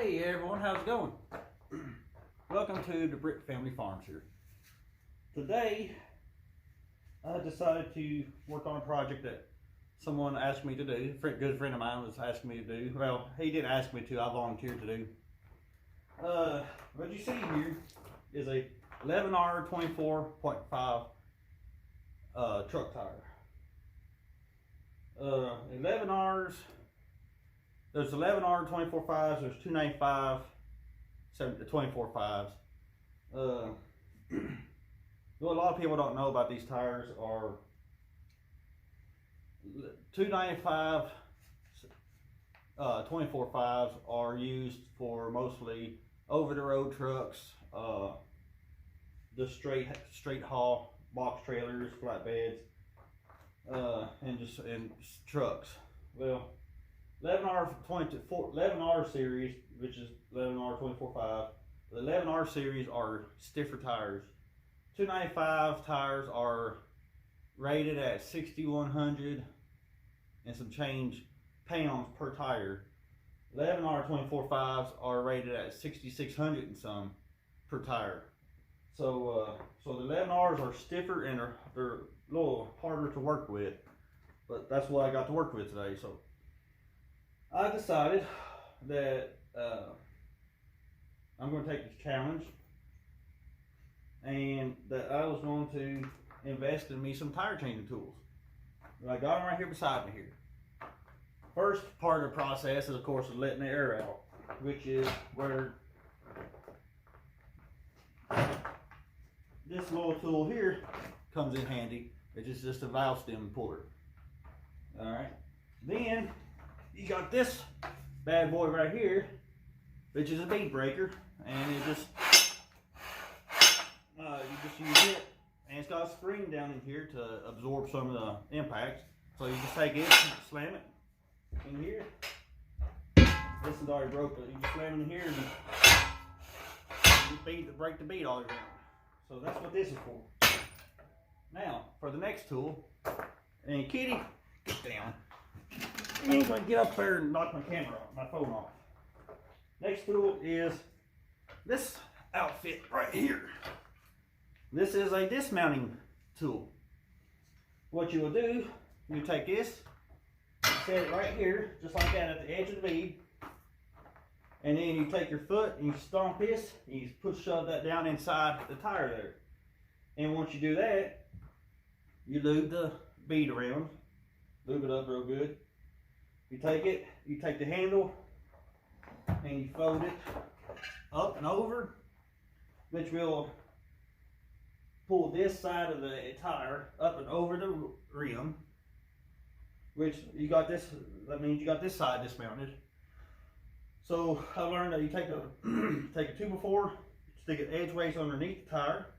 Hey everyone, how's it going? Welcome to the Brick Family Farms here. Today, I decided to work on a project that someone asked me to do. A good friend of mine was asking me to do. Well, he didn't ask me to, I volunteered to do. What you see here is a 11r24.5 truck tire. 11Rs. There's 11r24.5s, there's 295, 24.5s. What a lot of people don't know about these tires are 295 24.5s are used for mostly over-the-road trucks, the straight haul box trailers, flatbeds, and trucks. Well, 11R series, which is 11R24.5. The 11R series are stiffer tires. 295 tires are rated at 6,100 and some change pounds per tire. 11R24.5s are rated at 6,600 and some per tire. So the 11Rs are stiffer and they're a little harder to work with, but that's what I got to work with today. So I decided that I'm going to take this challenge and that I was going to invest in me some tire changing tools. I got them right here beside me here. First part of the process is, of course, letting the air out, which is where this little tool here comes in handy. It's just a valve stem puller. Alright, then you got this bad boy right here, which is a bead breaker, and you just use it, and it's got a spring down in here to absorb some of the impacts. So you just take it, slam it in here. This is already broke, but you just slam it in here and you break the bead all around. So that's what this is for. Now for the next tool, and Kitty, get down. I ain't gonna get up there and knock my camera off, my phone off. Next tool is this outfit right here. This is a dismounting tool. What you will do, you take this, set it right here, just like that at the edge of the bead, and then you take your foot and you stomp this, and you shove that down inside the tire there. And once you do that, you lube the bead around, lube it up real good. You take it, you take the handle, and you fold it up and over, which will pull this side of the tire up and over the rim, which you got this, that means you got this side dismounted. So I learned that you take a take a 2x4, stick it edgeways underneath the tire,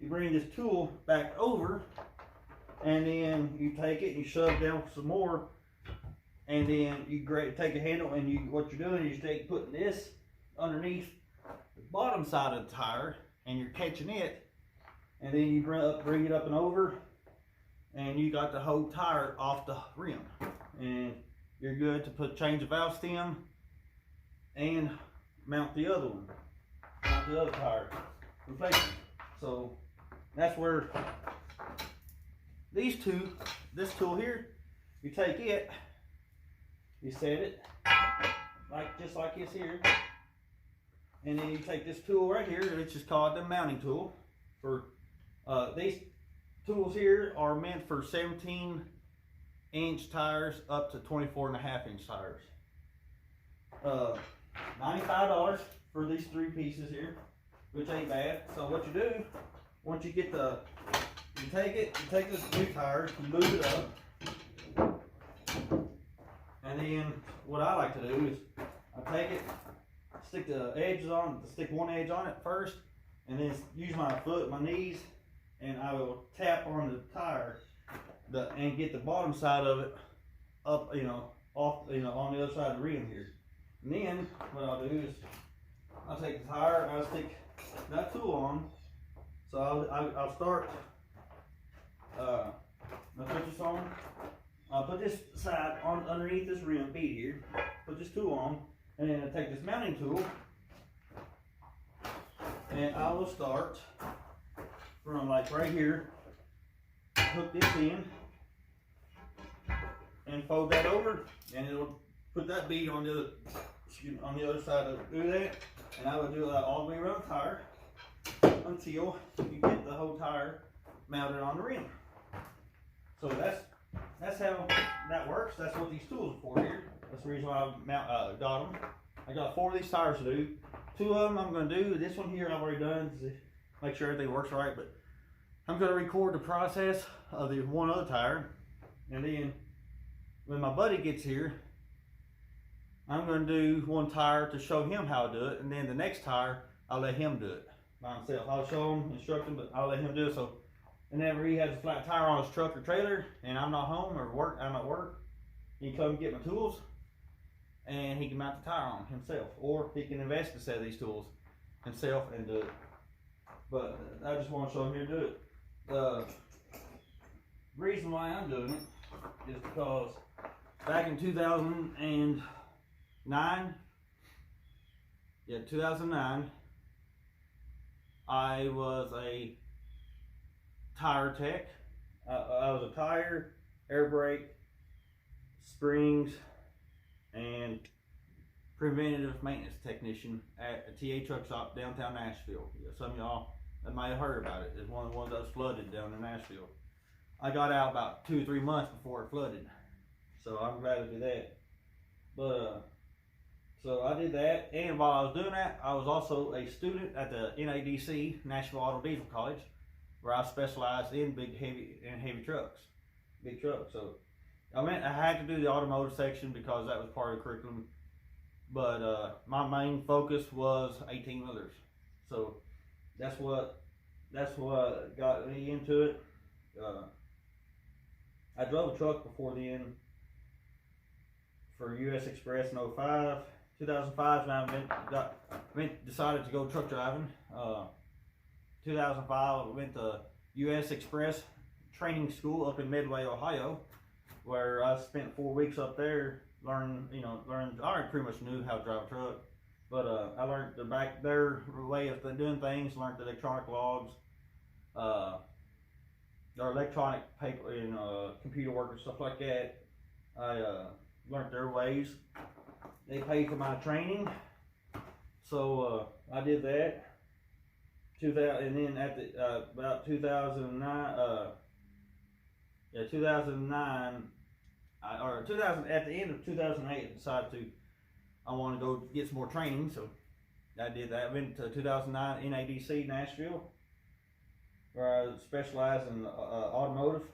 you bring this tool back over, and then you take it and you shove down some more, and then you take a handle, and what you're doing is you're putting this underneath the bottom side of the tire, and you're catching it, and then you bring it up and over, and you got the whole tire off the rim, and you're good to change the valve stem and mount the other one, mount the other tire replacement. So that's where this tool here, you take it, you set it just like this here, and then you take this tool right here, which is called the mounting tool. For these tools here are meant for 17-inch tires up to 24.5-inch tires. $95 for these 3 pieces here, which ain't bad. So what you do, once you get you take this new tire, you lube it up, and then what I like to do is I take it, stick one edge on it first, and then use my foot, my knees, and I will tap on the tire and get the bottom side of it up, off, on the other side of the rim here. And then what I'll do is I'll take the tire and I'll stick that tool on. So I'll start. I'll put this on. I'll put this side on underneath this rim bead here. Put this tool on, And then I take this mounting tool and I will start from like right here, hook this in and fold that over, and it'll put that bead on the other side of do that. And I will do that all the way around the tire until you get the whole tire mounted on the rim. So that's how that works. That's what these tools are for here. That's the reason why I got them. I got 4 of these tires to do. 2 of them I'm going to do. This one here I've already done to make sure everything works right. But I'm going to record the process of the one other tire. And then when my buddy gets here, I'm going to do one tire to show him how to do it. And then the next tire, I'll let him do it by himself. I'll show him, instruct him, but I'll let him do it. So whenever he has a flat tire on his truck or trailer and I'm not home or I'm at work, he can come get my tools and he can mount the tire on himself, or he can invest in a set of these tools himself and do it. But I just want to show him here to do it. The reason why I'm doing it is because back in 2009, I was a tire tech. I was a tire, air brake, springs, and preventative maintenance technician at a TA truck stop downtown Nashville. Some of y'all might have heard about it. It's one of the ones that was flooded down in Nashville. I got out about 2 or 3 months before it flooded, so I'm glad to do that. But so I did that, and while I was doing that, I was also a student at the NADC, Nashville Auto Diesel College, where I specialized in heavy trucks, big trucks. So I had to do the automotive section because that was part of the curriculum, but my main focus was 18-wheelers. So that's what got me into it. I drove a truck before then for US Express in 05. 2005 when I decided to go truck driving. 2005 I went to US Express training school up in Midway, Ohio, where I spent 4 weeks up there learning. I already pretty much knew how to drive a truck, but I learned their way of doing things. Learned the electronic logs, their electronic paper, computer work and stuff like that. I learned their ways. They paid for my training, so I did that. And then at about 2009, 2009, at the end of 2008, I decided I want to go get some more training, so I did that. I went to 2009 NADC Nashville, where I specialized in automotive,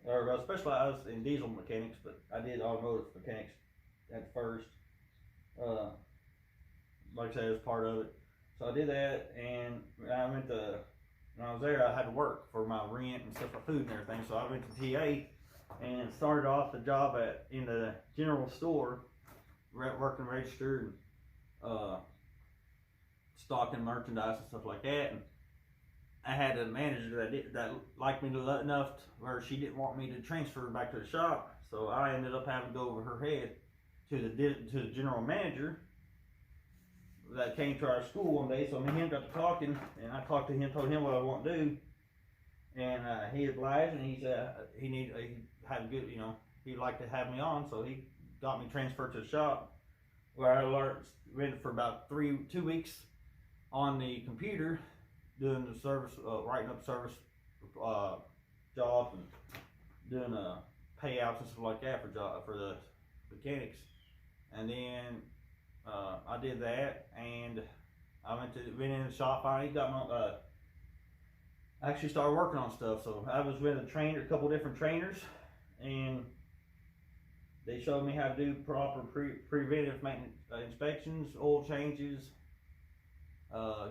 or I specialized in diesel mechanics, but I did automotive mechanics at first. Like I said, it was part of it. So I did that, and when I was there, I had to work for my rent and stuff, for food and everything. So I went to TA and started off the job in the general store, working register and stocking merchandise and stuff like that. And I had a manager that liked me enough where she didn't want me to transfer back to the shop. So I ended up having to go over her head to the general manager that came to our school one day. So me and him got to talking, and I talked to him, told him what I want to do, and he obliged, and he said he had good, he'd like to have me on, so he got me transferred to the shop, where I went for about 2 weeks on the computer doing the service, writing up service jobs and doing payouts and stuff like that for the mechanics. And then I did that, and I went in the shop. I actually started working on stuff. So I was with a couple different trainers, and they showed me how to do proper preventive maintenance inspections, oil changes,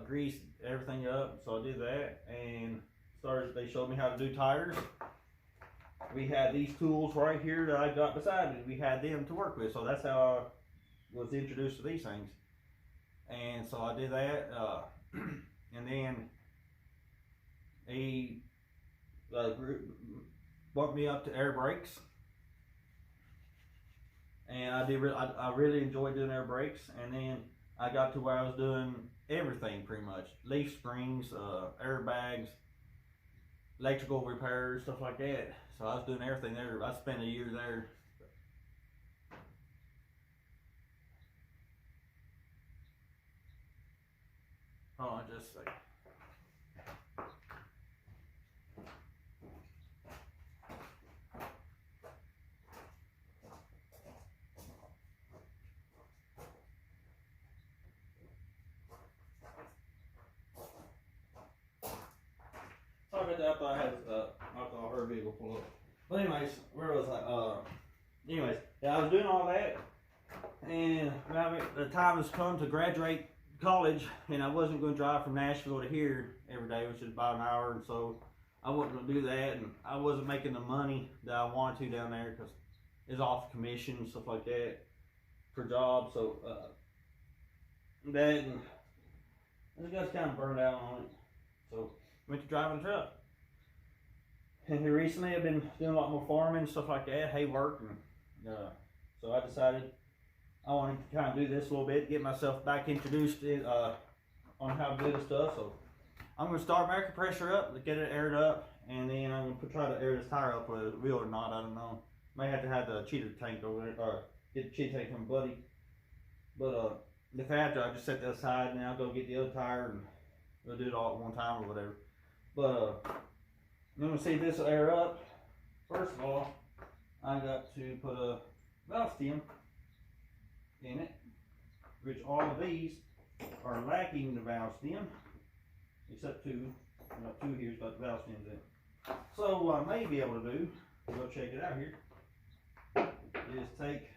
grease everything up. So I did that, and they showed me how to do tires. We had these tools right here that I got beside me. We had them to work with, so that's how I was introduced to these things. And so I did that, and then he bumped me up to air brakes, and and I really enjoyed doing air brakes. And then I got to where I was doing everything pretty much: leaf springs, airbags, electrical repairs, stuff like that. So I was doing everything there. I spent a year there. Hold on just a second. Sorry about that. I thought I heard a vehicle pull up. But anyways, where was I? Anyways, yeah, I was doing all that, and the time has come to graduate college, and I wasn't going to drive from Nashville to here every day, which is about an hour, and so I wasn't going to do that, and I wasn't making the money that I wanted to down there because it's off commission and stuff like that for jobs. So that, and I just got kind of burned out on it, so went to driving a truck. And here recently I've been doing a lot more farming and stuff like that, hay work, and so I decided I wanted to kind of do this a little bit, get myself back introduced on how to do this stuff. So I'm going to start my air compressor up, get it aired up, and then I'm going to try to air this tire up with a wheel or not, I don't know. May have to have the cheater tank over there, or get the cheater tank from Buddy. But if I have to, I'll just set that aside, and then I'll go get the other tire, and we'll do it all at one time or whatever. But I'm going to see if this will air up. First of all, I got to put a valve stem in it, which all of these are lacking the valve stem, except two. Two here's got the valve stems in it. So what I may be able to do, go check it out here, is take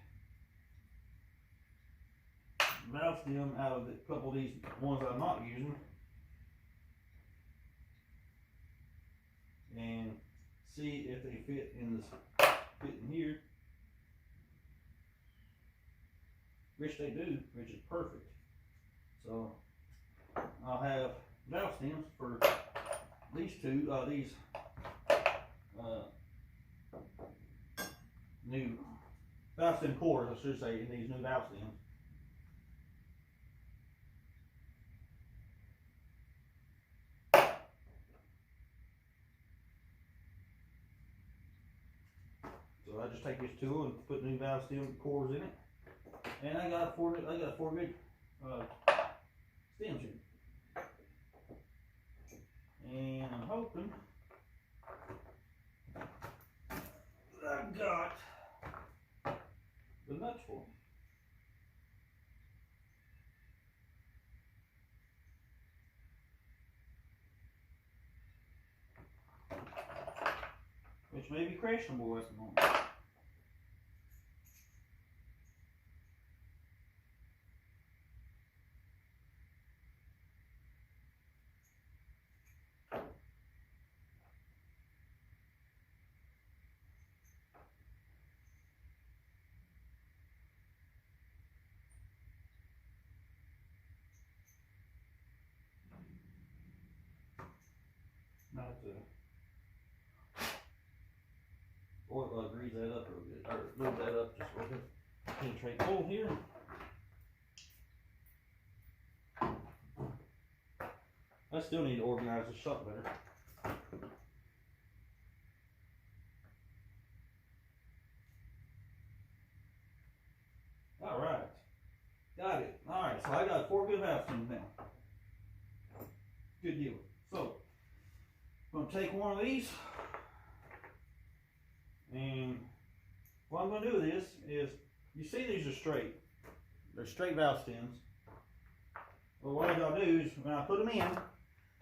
the valve stem out of a couple of these ones that I'm not using, and see if they fit in here, which they do, which is perfect. So I'll have valve stems for these two, new valve stem cores, I should say, in these new valve stems. So I just take this tool and put new valve stem cores in it, and I got four good stems here. And I'm hoping I've got the nuts for them. Which may be questionable at the moment. Not to or grease that up real good, or move that up just a little bit. Penetrate the hole here. I still need to organize the shop better. Alright. Got it. Alright, so I got 4 good valve stems now. Good deal. So, I'm going to take one of these, and what I'm going to do with this is, you see these are straight. They're straight valve stems. Well, what I got to do is, when I put them in, I'm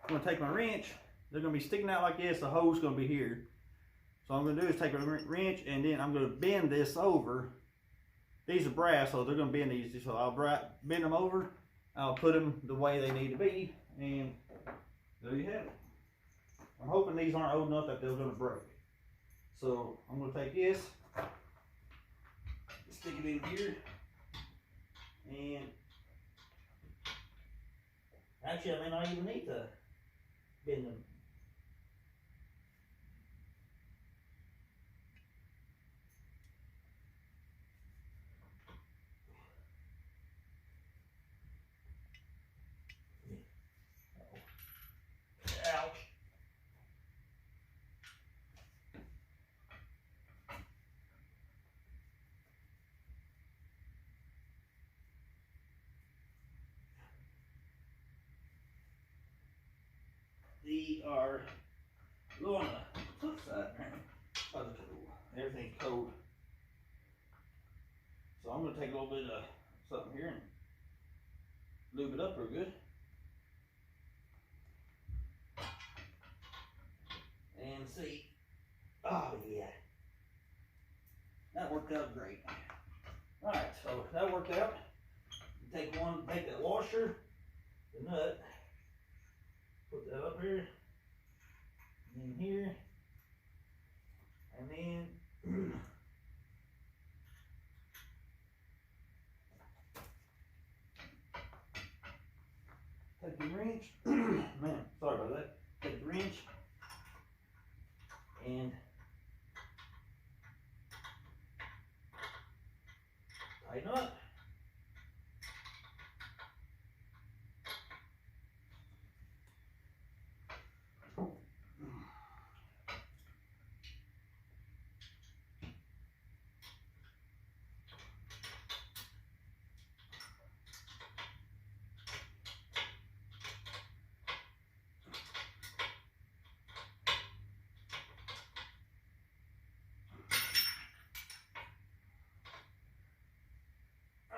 going to take my wrench. They're going to be sticking out like this. The hole's going to be here. So what I'm going to do is take a wrench, and then I'm going to bend this over. These are brass, so they're going to bend these. So I'll bend them over. I'll put them the way they need to be, and there you have it. I'm hoping these aren't old enough that they're going to break. So I'm going to take this, stick it in here, and actually I may not even need to bend them. are low on the flip side of the tool. Everything's cold. So I'm going to take a little bit of something here and lube it up real good. And see. Oh yeah. That worked out great. Alright, so that worked out. Take that washer, the nut, put that up here, in here, and then take the wrench. Man, sorry about that. Take the wrench and tighten up.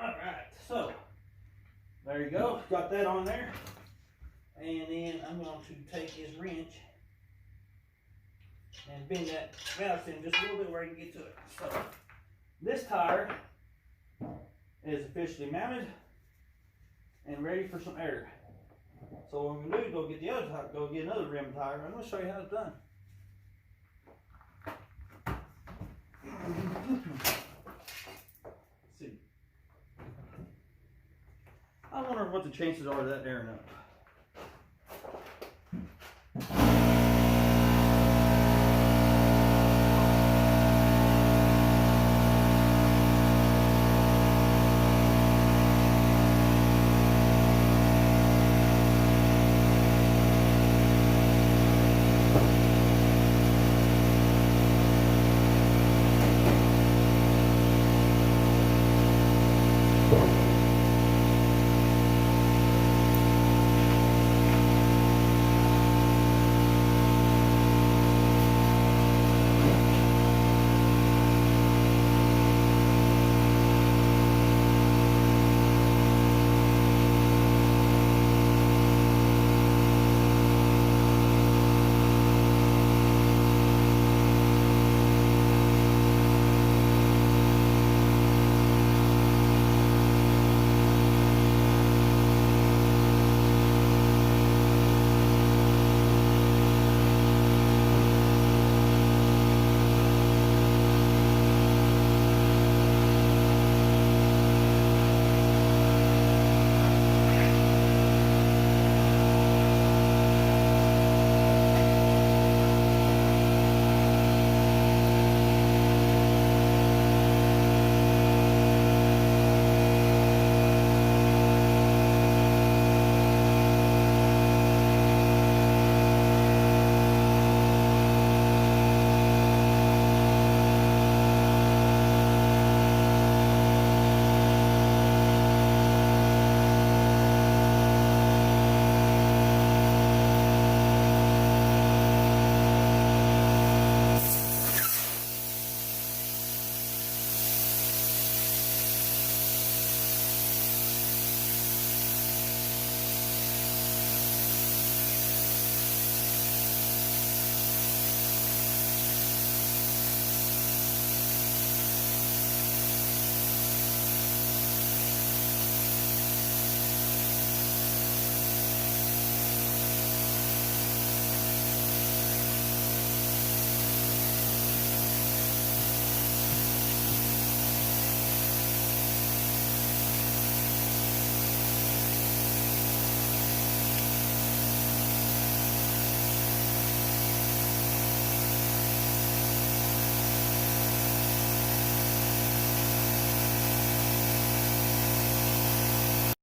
Alright, so there you go, got that on there. And then I'm going to take this wrench and bend that valve stem just a little bit where I can get to it. So this tire is officially mounted and ready for some air. So what I'm going to do is go get the other tire, go get another rim tire. I'm going to show you how it's done. Let's see. I wonder what the chances are of that airing up.